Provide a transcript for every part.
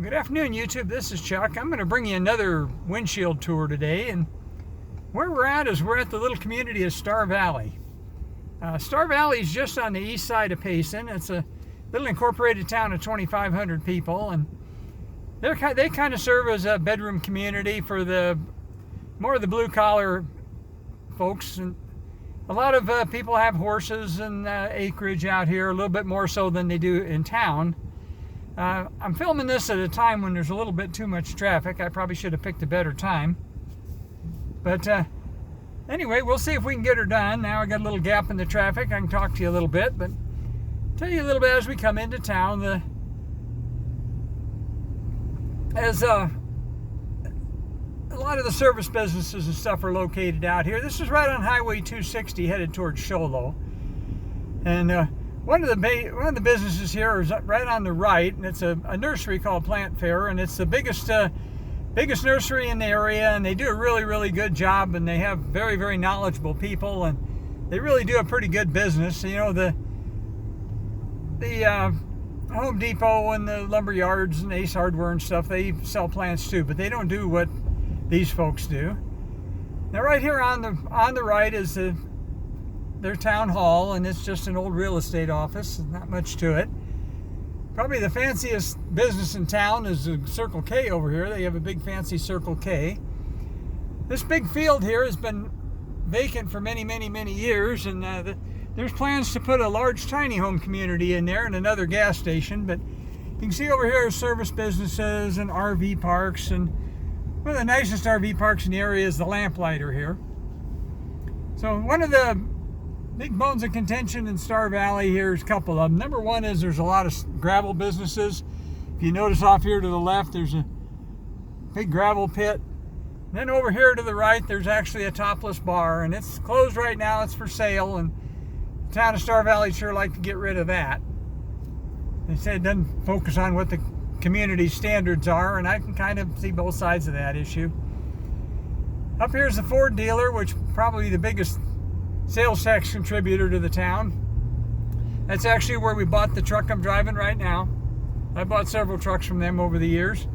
Good afternoon, YouTube. This is Chuck. I'm going to bring you another windshield tour today, and where we're at is we're at the little community of Starr Valley. Starr Valley is just on the east side of Payson. It's a little incorporated town of 2,500 people, and they kind of serve as a bedroom community for more of the blue-collar folks. And a lot of people have horses and acreage out here, a little bit more so than they do in town. I'm filming this at a time when there's a little bit too much traffic. I probably should have picked a better time. But anyway, we'll see if we can get her done. Now I got a little gap in the traffic. I can talk to you a little bit, but tell you a little bit as we come into town. A lot of the service businesses and stuff are located out here. This is right on Highway 260 headed towards Show Low. And one of the businesses here is right on the right, and it's a nursery called Plant Fair, and it's the biggest nursery in the area, and they do a really good job, and they have very knowledgeable people, and they really do a pretty good business. You know, the Home Depot and the lumber yards and Ace Hardware and stuff, they sell plants too, but they don't do what these folks do. Now right here on the right is their town hall, and it's just an old real estate office. Not much to it. Probably the fanciest business in town is the Circle K over here. They have a big fancy Circle K. This big field here has been vacant for many years, and there's plans to put a large tiny home community in there and another gas station. But you can see over here are service businesses and RV parks, and one of the nicest RV parks in the area is the Lamplighter here. So one of the big bones of contention in Starr Valley here is a couple of them. Number one is there's a lot of gravel businesses. If you notice off here to the left, there's a big gravel pit. And then over here to the right, there's actually a topless bar, and it's closed right now. It's for sale, and the town of Starr Valley sure like to get rid of that. They said it doesn't focus on what the community standards are, and I can kind of see both sides of that issue. Up here is the Ford dealer, which probably the biggest sales tax contributor to the town. That's actually where we bought the truck I'm driving right now. I bought several trucks from them over the years.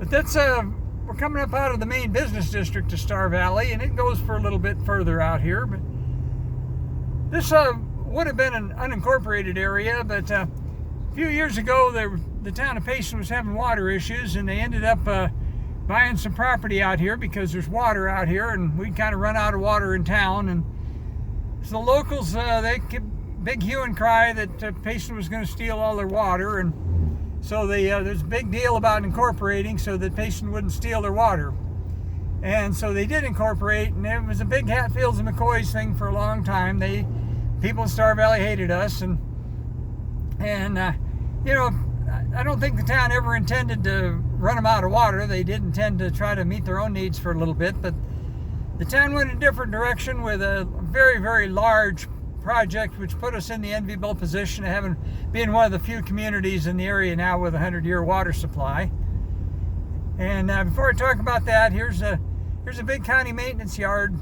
But that's we're coming up out of the main business district of Starr Valley, and it goes for a little bit further out here. But this would have been an unincorporated area, but a few years ago the town of Payson was having water issues, and they ended up buying some property out here because there's water out here, and we'd kind of run out of water in town. And so the locals, they kept big hue and cry that Payson was going to steal all their water, and so there's a big deal about incorporating so that Payson wouldn't steal their water. And so they did incorporate, and it was a big Hatfields and McCoys thing for a long time. People in Starr Valley hated us, and you know, I don't think the town ever intended to run them out of water. They did intend to try to meet their own needs for a little bit, but the town went a different direction with a very large project, which put us in the enviable position of being one of the few communities in the area now with a 100-year water supply. And before I talk about that, here's a big county maintenance yard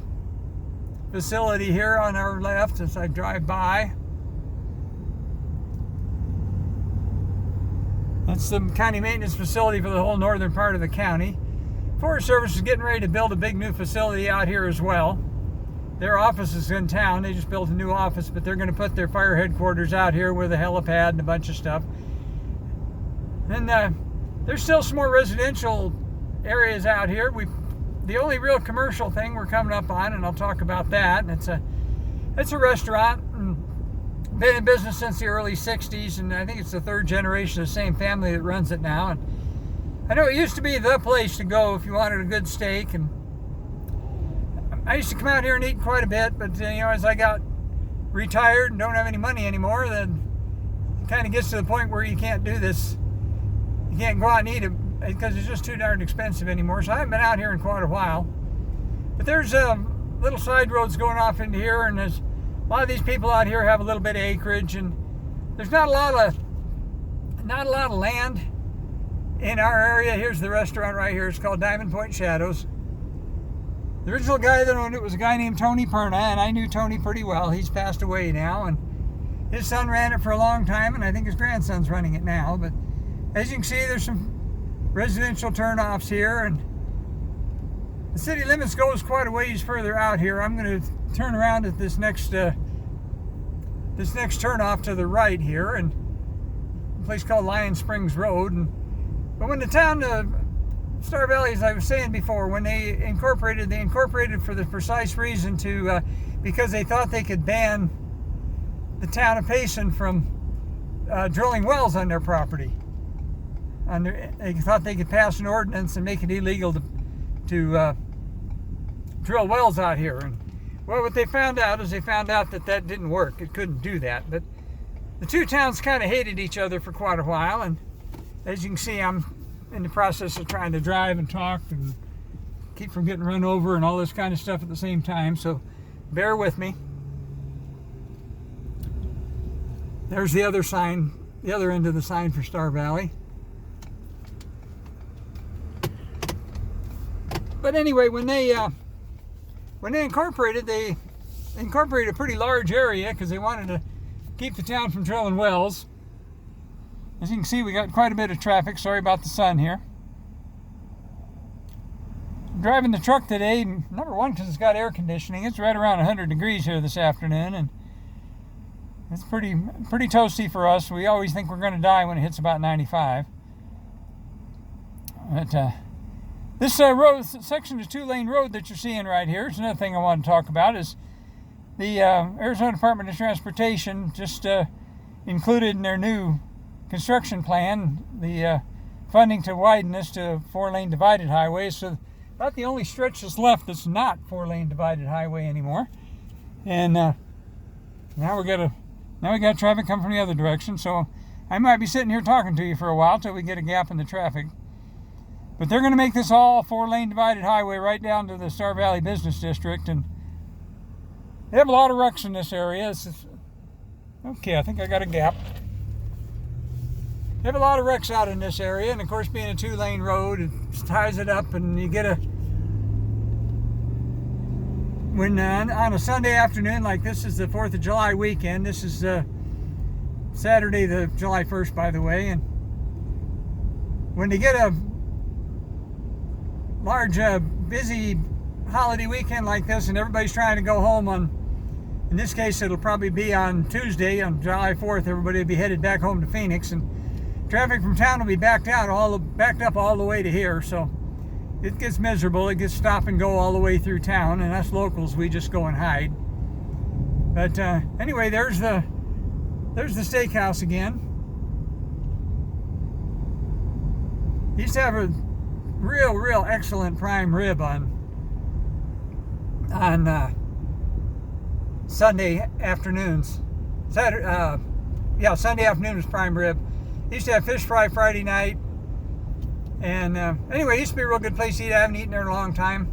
facility here on our left as I drive by. That's the county maintenance facility for the whole northern part of the county. Forest Service is getting ready to build a big new facility out here as well. Their office is in town. They just built a new office, but they're going to put their fire headquarters out here with a helipad and a bunch of stuff. And there's still some more residential areas out here. The only real commercial thing we're coming up on, and I'll talk about that, and it's a restaurant. Been in business since the early 60s, and I think it's the third generation of the same family that runs it now. And I know it used to be the place to go if you wanted a good steak, and I used to come out here and eat quite a bit, but you know, as I got retired and don't have any money anymore, then it kind of gets to the point where you can't do this. You can't go out and eat it because it's just too darn expensive anymore. So I haven't been out here in quite a while. But there's little side roads going off into here, and there's a lot of these people out here have a little bit of acreage, and there's not a lot of land in our area. Here's the restaurant right here. It's called Diamond Point Shadows. The original guy that owned it was a guy named Tony Perna, and I knew Tony pretty well. He's passed away now, and his son ran it for a long time, and I think his grandson's running it now. But As you can see, there's some residential turnoffs here, and the city limits goes quite a ways further out here. I'm going to turn around at this next turnoff to the right here, and a place called Lion Springs Road. But when the town of Starr Valley, as I was saying before, when they incorporated for the precise reason to because they thought they could ban the town of Payson from drilling wells on their property. They thought they could pass an ordinance and make it illegal to drill wells out here. And well, what they found out is that didn't work. It couldn't do that. But the two towns kind of hated each other for quite a while, and as you can see, I'm in the process of trying to drive and talk and keep from getting run over and all this kind of stuff at the same time, so bear with me. There's the other sign, the other end of the sign for Starr Valley. But anyway, when they incorporated a pretty large area because they wanted to keep the town from drilling wells. As you can see, we got quite a bit of traffic. Sorry about the sun here. I'm driving the truck today, number one, because it's got air conditioning. It's right around 100 degrees here this afternoon, and it's pretty toasty for us. We always think we're going to die when it hits about 95. But this section of two-lane road that you're seeing right here is another thing I want to talk about. Is the Arizona Department of Transportation just included in their new construction plan the funding to widen this to a 4-lane divided highway. So about the only stretch that's left that's not 4-lane divided highway anymore. And now we got traffic coming from the other direction. So I might be sitting here talking to you for a while till we get a gap in the traffic. But they're going to make this all 4-lane divided highway right down to the Starr Valley Business District, and they have a lot of wrecks in this area. Okay, I think I got a gap. They have a lot of wrecks out in this area, and of course, being a 2-lane road, it ties it up, and you get when on a Sunday afternoon, like this is the 4th of July weekend. This is Saturday, the July 1st, by the way, and when they get a large, busy holiday weekend like this, and everybody's trying to go home in this case, it'll probably be on Tuesday, on July 4th, everybody will be headed back home to Phoenix, and traffic from town will be backed up all the way to here, so it gets miserable. It gets stop and go all the way through town, and us locals, we just go and hide. But anyway, there's the steakhouse again. He used to have a real excellent prime rib on Sunday afternoons. Sunday afternoon was prime rib. He used to have fish fry Friday night. And anyway, it used to be a real good place to eat. I haven't eaten there in a long time.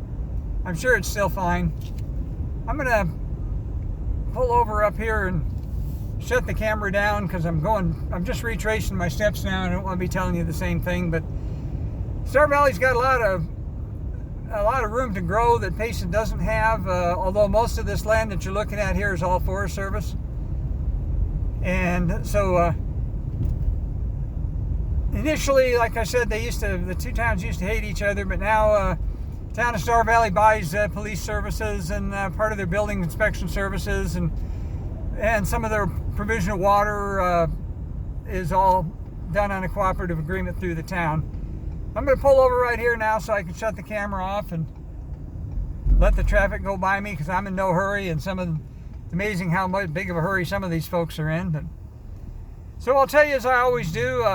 I'm sure it's still fine. I'm going to pull over up here and shut the camera down because I'm just retracing my steps now, and I don't want to be telling you the same thing. But Starr Valley's got a lot of room to grow that Payson doesn't have, although most of this land that you're looking at here is all Forest Service. And so initially, like I said, the two towns used to hate each other, but now town of Starr Valley buys police services and part of their building inspection services, and some of their provision of water is all done on a cooperative agreement through the town. I'm going to pull over right here now so I can shut the camera off and let the traffic go by me because I'm in no hurry, and it's amazing how big of a hurry some of these folks are in. But so I'll tell you, as I always do,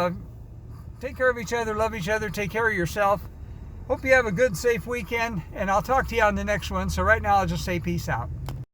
take care of each other, love each other, take care of yourself. Hope you have a good, safe weekend, and I'll talk to you on the next one. So right now, I'll just say peace out.